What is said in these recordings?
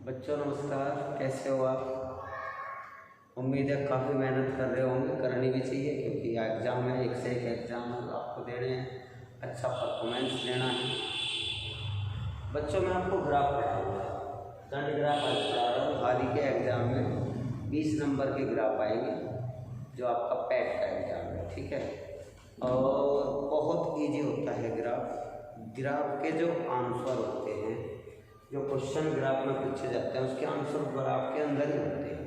बच्चों नमस्कार, कैसे हो आप। उम्मीद है काफ़ी मेहनत कर रहे होंगे, करनी भी चाहिए क्योंकि एग्ज़ाम है, एक से एक एग्ज़ाम आपको देने हैं, अच्छा परफॉर्मेंस देना है। बच्चों मैं आपको ग्राफ पढ़ाऊँगा, दंड ग्राफ आज पढ़ा रहा हूँ। हाल ही के एग्ज़ाम में 20 नंबर के ग्राफ आएंगे जो आपका पैट का एग्ज़ाम है, ठीक है। और बहुत ईजी होता है ग्राफ के जो आंसर होते हैं, जो क्वेश्चन ग्राफ में पूछे जाते हैं उसके आंसर ग्राफ के अंदर ही होते हैं,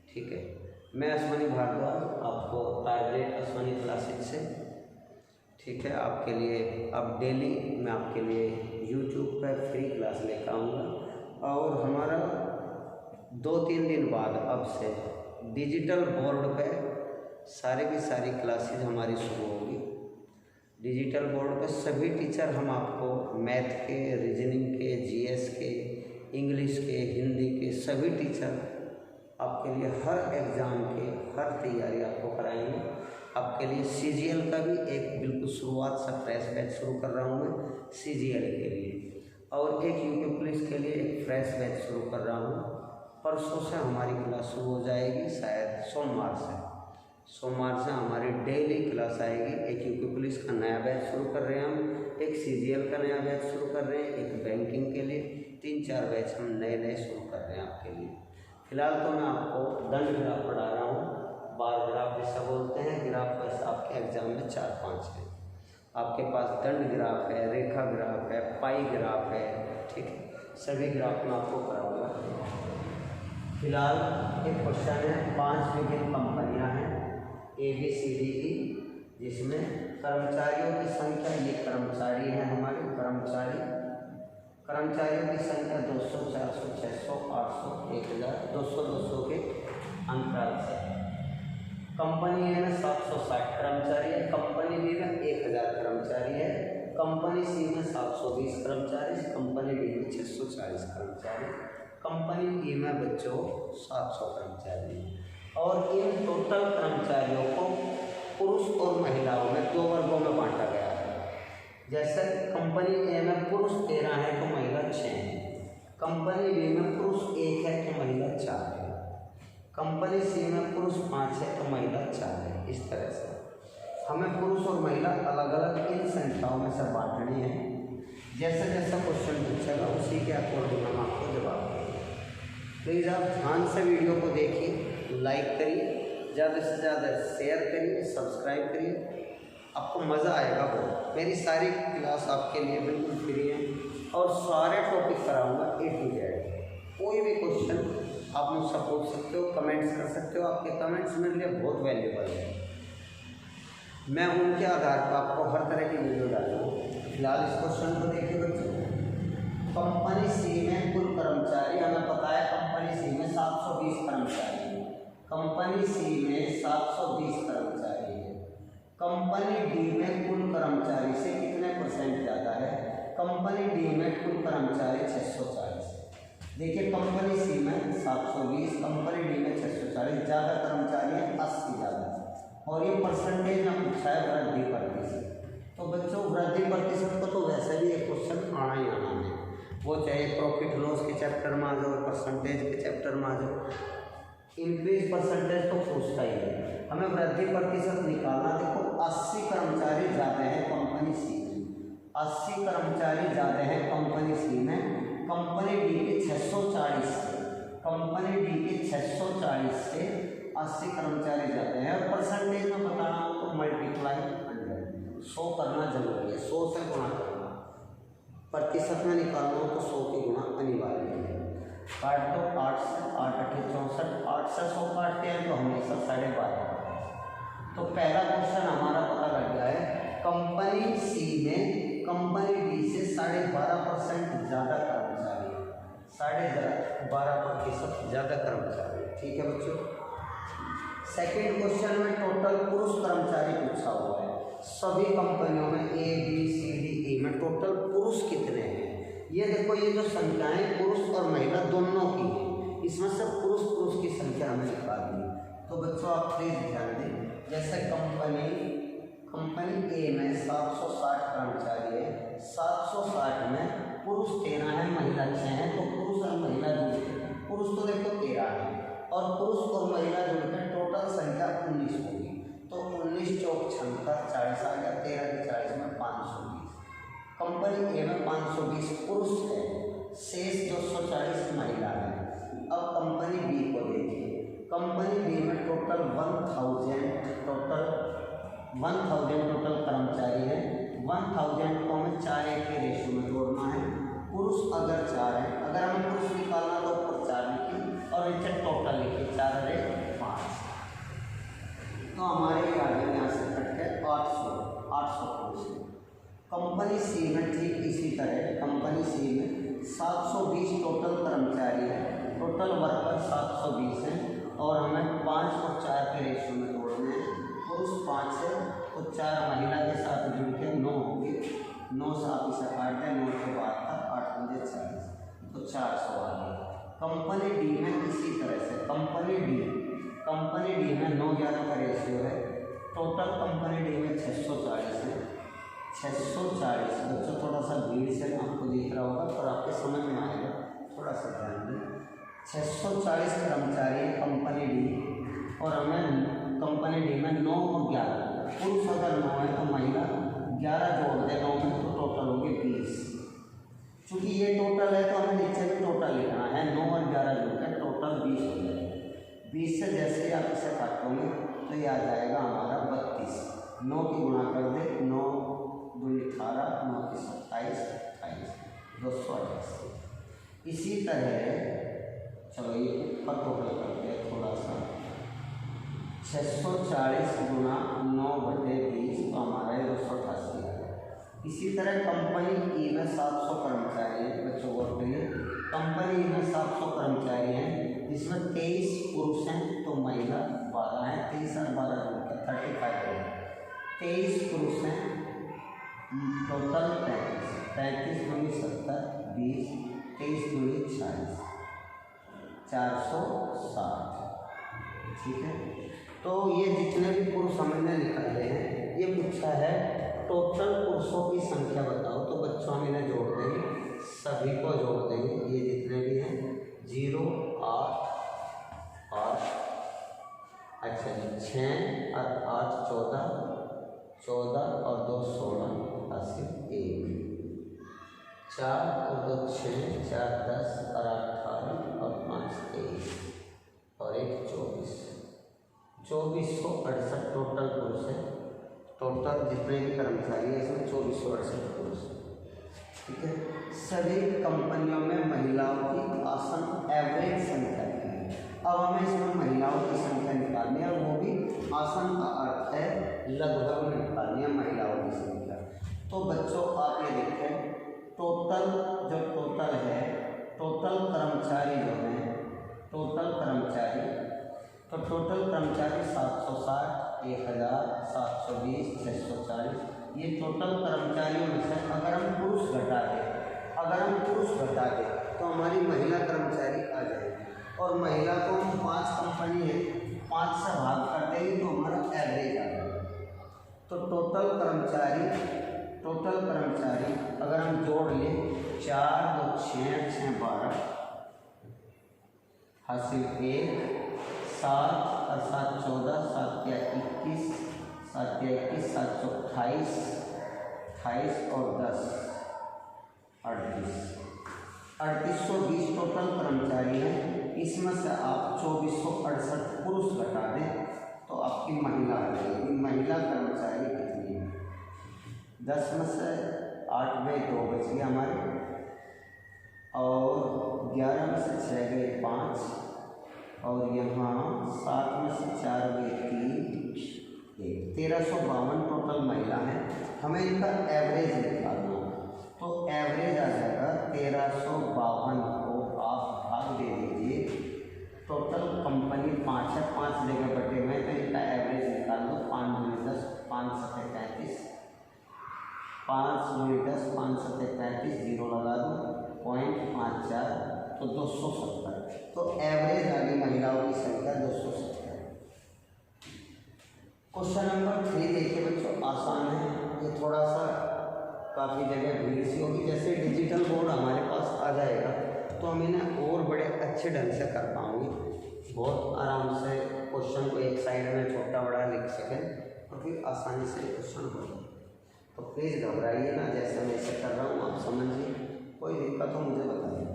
ठीक है। मैं अश्वनी भारद्वाज आपको प्राइवेट अश्वनी क्लासेज से, ठीक है, आपके लिए अब डेली मैं आपके लिए यूट्यूब पर फ्री क्लास लेकर आऊँगा। और हमारा 2-3 दिन बाद अब से डिजिटल बोर्ड पे सारी की सारी क्लासेज हमारी शुरू होगी। डिजिटल बोर्ड पे सभी टीचर हम आपको मैथ के, रीजनिंग के, जीएस के, इंग्लिश के, हिंदी के सभी टीचर आपके लिए हर एग्ज़ाम के हर तैयारी आपको कराएंगे। आपके लिए सीजीएल का भी एक बिल्कुल शुरुआत से फ्रेश बैच शुरू कर रहा हूँ मैं सीजीएल के लिए, और एक यूपी पुलिस के लिए एक फ्रेश बैच शुरू कर रहा हूँ। परसों से हमारी क्लास शुरू हो जाएगी, शायद सोमवार से हमारी डेली क्लास आएगी। एक यूपी पुलिस का नया बैच शुरू कर रहे हैं हम, एक सीजीएल का नया बैच शुरू कर रहे हैं, एक बैंकिंग के लिए 3-4 बैच हम नए शुरू कर रहे हैं आपके लिए। फिलहाल तो मैं आपको दंड ग्राफ पढ़ा रहा हूँ, बार ग्राफ जैसा बोलते हैं। ग्राफ वैसे आपके एग्जाम में 4-5 हैं। आपके पास दंड ग्राफ है, रेखा ग्राफ है, पाई ग्राफ है, ठीक है। सभी ग्राफ में आपको कराऊंगा। फिलहाल एक क्वेश्चन है, 5 विभिन्न कंपनियां हैं ABCDE, जिसमें कर्मचारियों की संख्या, ये कर्मचारी हैं हमारे कर्मचारियों की संख्या 200, 400, 600, 800, 1000, 200 के अंतराल से। कंपनी ए में 760 कर्मचारी है, कंपनी बी में 1000 कर्मचारी है, कंपनी सी में 720 कर्मचारी, कंपनी डी में 640 कर्मचारी, कंपनी ई में बच्चों 700 कर्मचारी। और इन टोटल कर्मचारियों को पुरुष और महिलाओं में 2 वर्गों में बांटा गया है। जैसे कंपनी ए में पुरुष 13 है तो महिला 6 है, कंपनी बी में पुरुष 1 है तो महिला 4 है, कंपनी सी में पुरुष 5 है तो महिला 4 है। इस तरह से हमें पुरुष और महिला अलग अलग इन संख्याओं में से बांटनी है। जैसे जैसा क्वेश्चन पूछेगा उसी के अकॉर्डिंग हम आपको जवाब देंगे। प्लीज़ आप ध्यान से वीडियो को देखिए, लाइक करिए, ज़्यादा से ज़्यादा शेयर करिए, सब्सक्राइब करिए, आपको मज़ा आएगा बहुत। मेरी सारी क्लास आपके लिए बिल्कुल फ्री है और सारे टॉपिक कराऊंगा A to Z। कोई भी क्वेश्चन आप मुझसे पूछ सकते हो, कमेंट्स कर सकते हो, आपके कमेंट्स मेरे लिए बहुत वैल्यूबल है। मैं उनके आधार पर आपको हर तरह की वीडियो डालूंगा। फिलहाल इस क्वेश्चन को देखिए बच्चों, कंपनी सी में कुल कर्मचारी, हमें पता है कंपनी सी में 720 कर्मचारी है, कंपनी सी में 720 कर्मचारी है। कंपनी डी में कुल कर्मचारी से कितने % ज़्यादा है? कंपनी डी में कुल कर्मचारी 640 है। देखिए कंपनी सी में 720, कंपनी डी में 640, ज़्यादा कर्मचारी है 80 ज़्यादा। और ये परसेंटेज में पूछा है वृद्धि प्रतिशत। तो बच्चों वृद्धि प्रतिशत को तो वैसे भी एक क्वेश्चन आना ही आना है, वो चाहे प्रॉफिट लॉस के चैप्टर में आ जाओ, परसेंटेज के चैप्टर में आ जाओ, इंक्रीज परसेंटेज तो पूछता ही है। हमें वृद्धि प्रतिशत निकालना। देखो 80 कर्मचारी ज़्यादा है कंपनी सी में, 80 कर्मचारी ज़्यादा है कंपनी सी में, कंपनी डी के 640 से, कंपनी डी के 640 से 80 कर्मचारी ज़्यादा है। और परसेंटेज में बताना हो तो मल्टीप्लाई 100 करना जरूरी है, 100 से गुणा करना। प्रतिशत में निकालना हो तो 100 की गुणा अनिवार्य है। काट दो 8 से 8 8 64, 8 से 100 काटते हैं तो हमेशा 12.5। तो पहला क्वेश्चन हमारा पता लग गया है, कंपनी सी में कंपनी डी से 12.5% ज़्यादा कर्मचारी है, 12.5% ज़्यादा कर्मचारी, ठीक है बच्चों। सेकेंड क्वेश्चन में टोटल पुरुष कर्मचारी पूछा हुआ है। सभी कंपनियों में ABCDE में टोटल पुरुष कितने हैं? ये देखो, ये जो संख्याएं पुरुष और महिला दोनों की हैं, इसमें से पुरुष की संख्या हमें निकालनी है। तो बच्चों आप प्लीज ध्यान दें, जैसे कंपनी ए में 760 कर्मचारी है, 760 में पुरुष 13 है, महिला 6 है, तो पुरुष और महिला जो कंपनी ए में 520 पुरुष है, शेष 240 महिला है। अब कंपनी बी को देखिए, कंपनी बी में टोटल 1000 टोटल कर्मचारी है। 1000 को हमें 4:1 के रेशियो में तोड़ना है। पुरुष अगर 4 है, अगर हमें पुरुष निकालना तो ऊपर 4 लिखिए और नीचे टोटल लिखिए, 4 और 5। तो हमारे आ गए यहाँ से कट के 800 पुरुष है। कंपनी सी में ठीक इसी तरह कंपनी सी में 720 टोटल कर्मचारी है, टोटल वर्कर 720 हैं और हमें 5 और 4 के रेशियो में तोड़ने हैं। पुरुष 5 है तो 4 महिला के साथ जुड़ के 9 होंगे, 9 से आप इसे काट दें, 9 के बाद तक 8 मुझे 40 तो 400 आ गया। कंपनी डी में इसी तरह से कंपनी डी में 9-11 का रेशियो है, टोटल कंपनी डी में 640 है। 640 बच्चों थोड़ा सा भीड़ से आपको दिख रहा होगा पर आपके समझ में आएगा, थोड़ा सा ध्यान दें। 640 कर्मचारी कंपनी डी और हमें कंपनी डी में 9 और 11, पुरुष अगर 9 है तो महिला 11 जोड़ दे 9 में तो टोटल होगी 20। चूँकि ये टोटल है तो हमें नीचे भी टोटल लिखना है, 9 और 11 जोड़कर टोटल 20 हो जाएगा। 20 से जैसे ही आप इसे काटोगे तो ये आ जाएगा हमारा 32। 9 की गुणा कर दे, 9 2 18, 9 की 27, 288। इसी तरह चलो ये ऊपर टोटल करते हैं थोड़ा सा, 640 गुणा 9/20 तो हमारा 288 है। इसी तरह कंपनी ई में 700 कर्मचारी हैं, बच्चों को लिए कंपनी ई में 700 कर्मचारी हैं, जिसमें 23 पुरुष हैं तो महिला 12 हैं। 23 और 12 जोड़कर 35 है। 23 पुरुष हैं, टोटल 35 दूनी 70, 20, 23 दूनी 40, 460। ठीक है, तो ये जितने भी पुरुष हमने निकाले हैं, ये पूछा है टोटल पुरुषों की संख्या बताओ, तो बच्चों हम इन्हें जोड़ देंगे, सभी को जोड़ देंगे, ये जितने भी हैं 0, 8, 8, अच्छा जी 6 और 8 14, 14 और 2 16, 1, 4 और 2 6, 4 10 और 8 18 और 5 23 और 1 24, 2468 टोटल पुरुष है। टोटल जितने भी कर्मचारी है इसमें 2468 पुरुष है। ठीक है, सभी कंपनियों में महिलाओं की आसन एवरेज संख्या है। अब हमें इसमें महिलाओं की संख्या निकालनी है, वो भी आसन का अर्थ है लगभग में निकालनी है महिलाओं की संख्या। तो बच्चों आप ये देखें, टोटल जो टोटल है, टोटल कर्मचारी जो है, टोटल कर्मचारी 760, 1000, 720, 640, ये टोटल कर्मचारियों में से अगर हम पुरुष घटा दें तो हमारी महिला कर्मचारी आ जाएगी और महिला को हम 5 कंपनी है 5 से भाग कर देंगे तो हमारा एवरेज आ जाएगा। तो टोटल कर्मचारी अगर हम जोड़ लें 4 2 6 6 12 हासिल 1, 7 और 7 14, 7 या 21, 7 या 21, 7 28, 28 और 10 38, 3820 टोटल कर्मचारी हैं। इसमें से आप 2468 पुरुष घटा दें तो आपकी महिला आ जाएगी। महिला कर्मचारी कितनी है? 10 में से 8 गए 2 बच गए हमारे, और 11 में से 6 गए 5, और यहाँ 7 में से 4 गए 3, 1, 1352 टोटल महिला हैं। हमें इनका एवरेज निकालना, तो एवरेज आ जाएगा 1352 को आप भाग दे दीजिए। टोटल कंपनी 5 है, 5 जगह बटे हुए तो इनका एवरेज निकाल दो। 5 दूनी 10, 5 सत्ते 35, 5 दूनी 10, 5 सत्ते 35, 0 लगा दो, 0.54 तो 270। तो एवरेज आ गई महिलाओं की संख्या 270। क्वेश्चन नंबर 3 देखिए बच्चों, आसान है ये, थोड़ा सा काफ़ी जगह भीड़ सी होगी। जैसे डिजिटल बोर्ड हमारे पास आ जाएगा तो हम इन्हें और बड़े अच्छे ढंग से कर पाएंगे, बहुत आराम से क्वेश्चन को एक साइड में छोटा बड़ा लिख सकें और फिर आसानी से क्वेश्चन हो जाए। तो प्लीज़ घबराइए ना, जैसे मैं इसे कर रहा हूँ आप समझिए, कोई दिक्कत हो मुझे बताइए।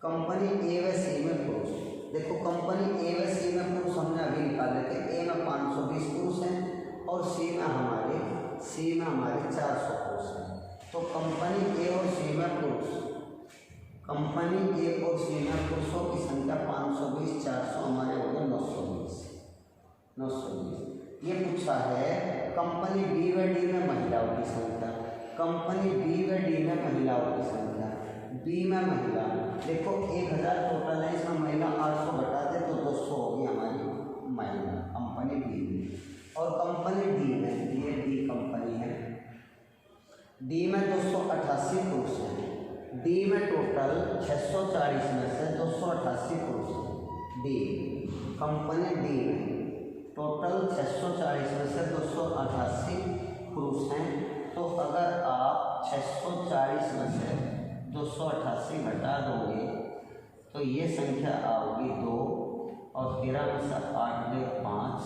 कंपनी ए व सी में पुरुष, देखो कंपनी ए व सी में पुरुष हमने अभी निकाले थे। ए में 520 पुरुष हैं और सी में हमारे 400 पुरुष हैं। तो कंपनी ए और सी में पुरुष, कंपनी ए और सी में पुरुषों की संख्या 520, 400 हमारे हो गए 920। ये पूछा है कंपनी बी व डी में महिलाओं की संख्या, कंपनी बी व डी में महिलाओं की संख्या। बी में महिला, देखो 1000 टोटल है, इसमें महिला 800 घटा दे तो 200 होगी हमारी महिला कंपनी बी में। और कंपनी डी में, ये डी कंपनी है, डी में 288 पुरुष हैं। डी में टोटल 640 में से 288 पुरुष हैं। डी कंपनी डी में टोटल 640 में से 288 पुरुष हैं। तो अगर आप 640 में से 288 घटा दोगे तो ये संख्या आओगी 2 और 13 में से 8 गए 5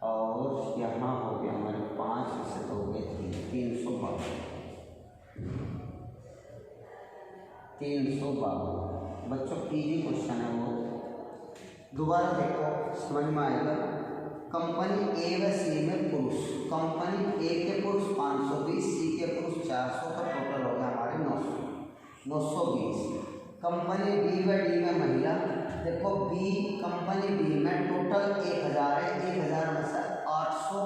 और यहाँ हो गया हमारे 5 में से 2 गए 352। बच्चों इजी क्वेश्चन है वो, दोबारा देखो समझ में आएगा। कंपनी ए व सी में पुरुष, कंपनी ए के पुरुष 520, सी के पुरुष 400 का टोटल हो गया हमारे 920। कंपनी बी व डी में महिला, देखो बी कंपनी बी में टोटल 1000 है, 1000 में से 800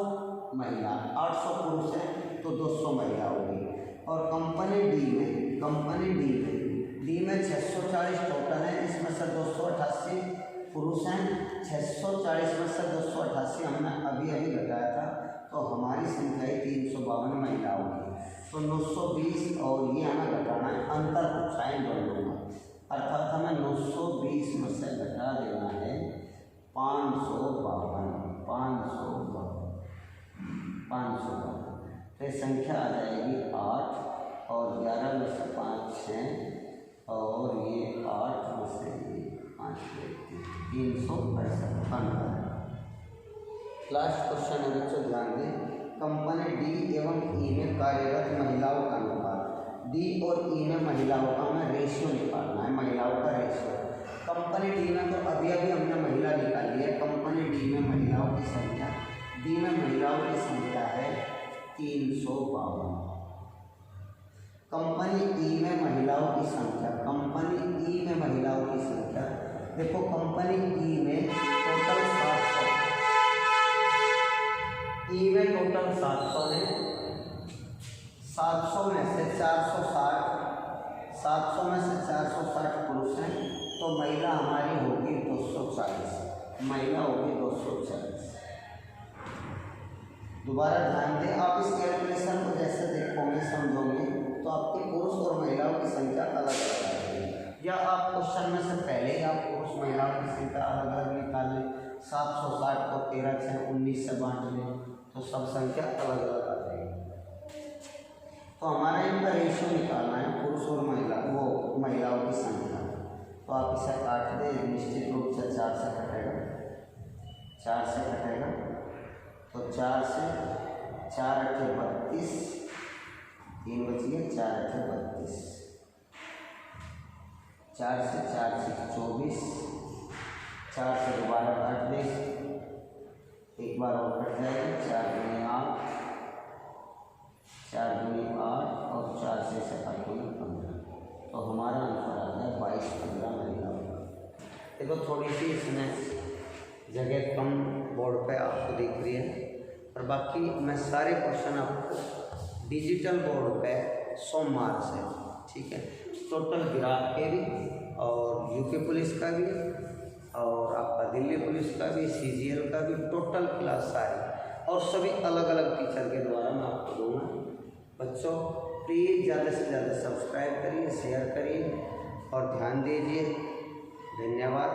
महिला, 800 पुरुष है तो 200 महिला होगी। और कंपनी डी में 640 टोटल है, इसमें से 288 पुरुष हैं। 640 में से 288 हमने अभी घटाया था तो हमारी संख्या 352 महिला होगी। तो 920 और ये हमें घटाना है, अंतर पूछा है दोनों में, अर्थात हमें 920 में से घटा देना है 552। तो ये संख्या आ जाएगी 8 और 11 में से 5 6 और ये 8 में से 5 368। लास्ट क्वेश्चन है बच्चों, ध्यान दें। कंपनी डी एवं ई में कार्यरत महिलाओं का अनुपात, डी और ई में महिलाओं का हमें रेशियो निकालना है, महिलाओं का रेशियो। कंपनी डी में तो अभी हमने महिला निकाली है, कंपनी डी में महिलाओं की संख्या, डी में महिलाओं की संख्या है 352। कंपनी ई में महिलाओं की संख्या, कंपनी ई में महिलाओं की संख्या, देखो कंपनी ई में टोटल 700, ई में टोटल 700 है, 700 में से 460, 700 में से 460 पुरुष हैं तो महिला हमारी होगी 240, महिला होगी 240। दोबारा ध्यान दें, आप इस कैलकुलेशन को जैसे देखोगे समझोगे तो आपके पुरुष और महिलाओं की संख्या अलग अलग आएगी, या आप क्वेश्चन में से पहले ही आप पुरुष महिलाओं की संख्या अलग अलग निकाल लें। 760 को 13 से 19 से बांट लें तो सब संख्या अलग अलग आ जाएगी। तो हमारा इनका रेशियो निकालना है, पुरुष और महिलाओं की संख्या। तो आप इसे काट दें, निश्चित रूप से 4 से कटेगा, 4 से कटेगा तो 4 से 4 8 32, 3 बचिए 4 8 32, 4 से 4 से 24, 4 से दोबारा काट दें, एक बार और कट जाएगा, 4 दूनी 8, 4 दूनी 8 और 4 से 7 दूनी 15। तो हमारा आंसर आ गया 22-15 महिलाओं का। देखो थोड़ी सी इसमें जगह कम बोर्ड पे आपको दिख रही है, और बाकी मैं सारे क्वेश्चन आपको डिजिटल बोर्ड पे सोमवार से, ठीक है, टोटल ग्राफ के भी और यूपी पुलिस का भी और आपका दिल्ली पुलिस का भी, सीजीएल का भी, टोटल क्लास सारी और सभी अलग अलग टीचर के द्वारा मैं आपको दूँगा। बच्चों प्लीज़ ज़्यादा से ज़्यादा सब्सक्राइब करिए, शेयर करिए और ध्यान दीजिए। धन्यवाद।